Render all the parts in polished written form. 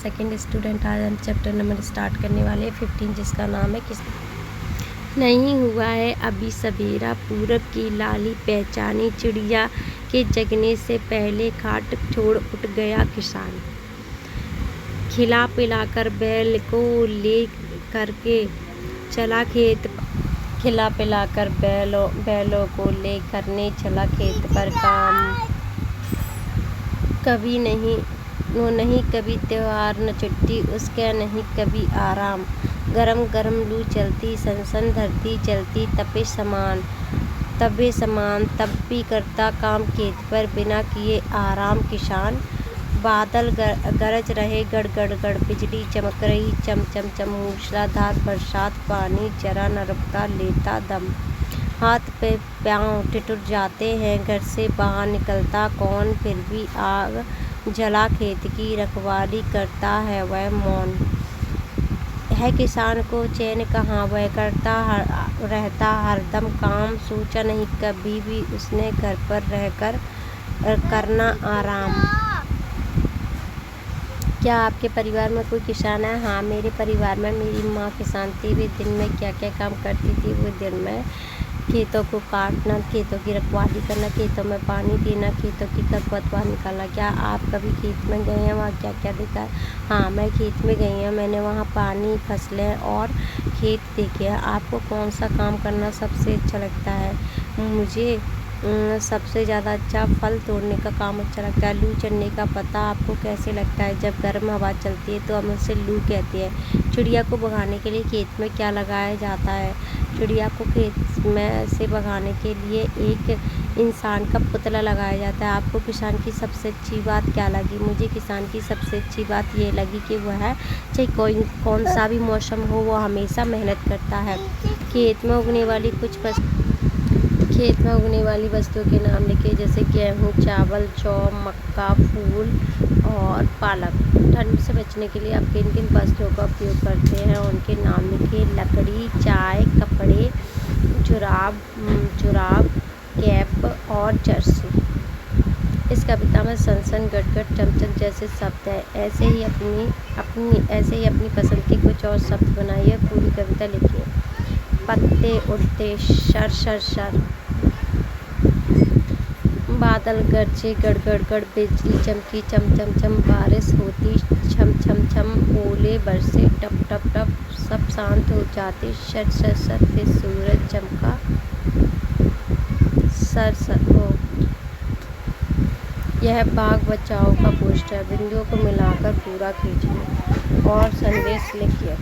Second student. आज हम chapter number start करने वाले 15, जिसका नाम है किस नहीं हुआ है अभी सवेरा, पूरब की लाली पहचानी चिड़िया के जगने से पहले खाट छोड़ उठ गया किसान। खिला पिलाकर बैल को ले करके चला खेत, खिला पिलाकर बैलों को ले करने चला खेत पर काम। कभी नहीं वो नहीं कभी त्योहार न छुट्टी, उसका नहीं कभी आराम। गरम गरम लू चलती, सनसन धरती चलती, तबे समान तब भी करता काम खेत पर बिना किए आराम किसान। बादल गरज रहे गड़ गड़ गड़, बिजली चमक रही चम चम चम, मूसलाधार बरसात, पानी जरा न रुकता लेता दम। हाथ पे पाँव ठिठुर जाते हैं, घर से बाहर निकलता कौन, फिर भी आग जला खेत की रखवाली करता है वह मौन। है किसान को चैन कहाँ, वह करता रहता हरदम काम, सोचा नहीं कभी भी उसने घर पर रहकर करना आराम। क्या आपके परिवार में कोई किसान है? हाँ, मेरे परिवार में मेरी माँ किसान थी। वे दिन में क्या क्या काम करती थी? वो दिन में खेतों को काटना, खेतों की रखवाली करना, खेतों में पानी देना, खेतों की खरपतवार निकालना। क्या आप कभी खेत में गए हैं? वहाँ क्या क्या देखा? हाँ, मैं खेत में गई हूँ। मैंने वहाँ पानी, फसलें और खेत देखे हैं। आपको कौन सा काम करना सबसे अच्छा लगता है? मुझे सबसे ज़्यादा अच्छा फल तोड़ने का काम अच्छा लगता है। लू चलने का पता आपको कैसे लगता है? जब गर्म हवा चलती है तो हम उसे लू कहते हैं। चिड़िया को भगाने के लिए खेत में क्या लगाया जाता है? चिड़िया को खेत में से भगाने के लिए एक इंसान का पुतला लगाया जाता है। आपको किसान की सबसे अच्छी बात क्या लगी? मुझे किसान की सबसे अच्छी बात ये लगी कि वह चाहे कौन सा भी मौसम हो, वो हमेशा मेहनत करता है। खेत में उगने वाली वस्तुओं के नाम लिखे, जैसे गेहूँ, चावल, जौ, मक्का, फूल और पालक। ठंड से बचने के लिए आप किन किन वस्तुओं का उपयोग करते हैं, उनके नाम लिखे। लकड़ी, चाय, कपड़े, जुराब, कैप और जर्सी। इस कविता में सनसन, गटगट, चमचम जैसे शब्द हैं। ऐसे ही अपनी पसंद के कुछ और शब्द बनाइए, पूरी कविता लिखिए। पत्ते उड़ते शर शर शर, बादल गरजे गड़ गड़ गड़, बिजली चमकी चम चम चम, बारिश होती छम छम छम, ओले बरसे टप टप टप, सब शांत हो जाते शर शर शर, फिर सूरज चमका सर सर हो। यह बाघ बचाओ का पोस्टर, बिंदुओं को मिलाकर पूरा खींचिए और संदेश लिखिए।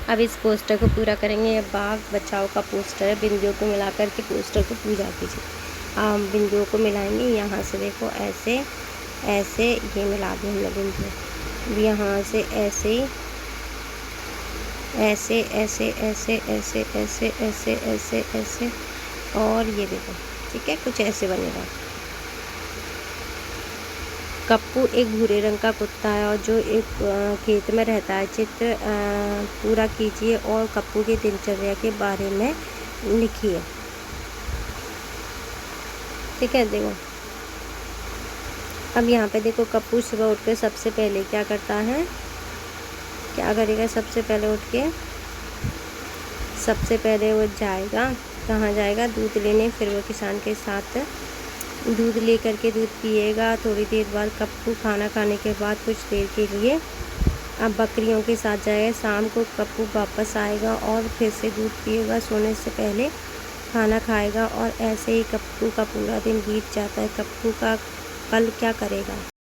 अब इस पोस्टर को पूरा करेंगे। यह बाघ बचाओ का पोस्टर है, बिंदुओं को मिलाकर के पोस्टर को पूरा कीजिए। बिंदुओं को मिलाएंगे, यहाँ से देखो ऐसे ऐसे, ये मिला दें हमने बिंदु, यहाँ से ऐसे ऐसे ऐसे ऐसे ऐसे ऐसे ऐसे ऐसे ऐसे, और ये देखो, ठीक है, कुछ ऐसे बनेगा। कप्पू एक भूरे रंग का कुत्ता है और जो एक खेत में रहता है। चित्र पूरा कीजिए और कप्पू की दिनचर्या के बारे में लिखिए। ठीक है, देखो अब यहाँ पे देखो, कप्पू सुबह उठ के सबसे पहले क्या करता है? क्या करेगा? सबसे पहले उठ के सबसे पहले वो जाएगा, कहाँ जाएगा? दूध लेने। फिर वो किसान के साथ दूध ले करके दूध पिएगा। थोड़ी देर बाद कप्पू खाना खाने के बाद कुछ देर के लिए अब बकरियों के साथ जाएगा। शाम को कप्पू वापस आएगा और फिर से दूध पिएगा, सोने से पहले खाना खाएगा, और ऐसे ही कप्पू का पूरा दिन बीत जाता है। कप्पू का कल क्या करेगा?